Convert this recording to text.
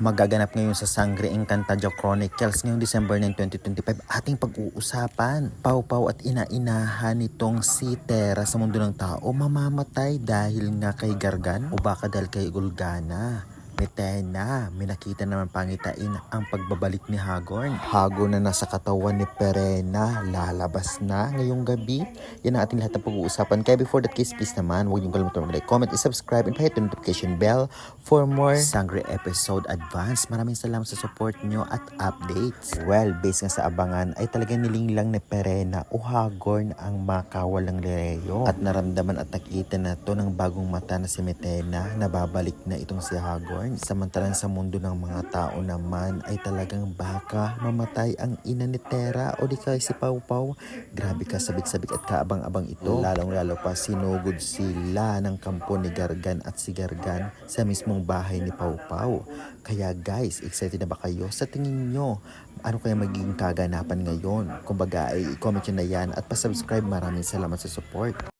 Magaganap ngayon sa Sangre Encantado Chronicles ngayong December 9, 2025. Ating pag-uusapan, Pau-Pau at ina-inahan nitong si Terra sa mundo ng tao mamamatay dahil nga kay Gargan o baka dahil kay Gulgana. Ni Tena, may nakita naman pangitain ang pagbabalik ni Hagorn. Hagorn na nasa katawan ni Perena, lalabas na ngayong gabi. Yan ang ating lahat ng pag-uusapan. Kaya before that case, please naman, huwag niyong kalimutan mag-like, comment, subscribe, and hit the notification bell for more Sangre episode advance. Maraming salamat sa support nyo at updates. Well, based nga sa abangan, ay talagang nilinglang ni Perena o Hagorn ang makawalang Lireo. At naramdaman at nakita na to ng bagong mata na si Metena na babalik na itong si Hagorn. Samantalang sa mundo ng mga tao naman ay talagang baka mamatay ang ina ni Terra o di kaya si Pau-Pau. Grabe ka sabik-sabik at kaabang-abang ito. Lalong-lalo pa sinugod sila ng kampo ni Gargan at si Gargan sa mismong bahay ni Pau-Pau. Kaya guys, excited na ba kayo? Sa tingin nyo, ano kaya magiging kaganapan ngayon? Kumbaga ay i-comment nyo na yan at pa-subscribe. Maraming salamat sa support.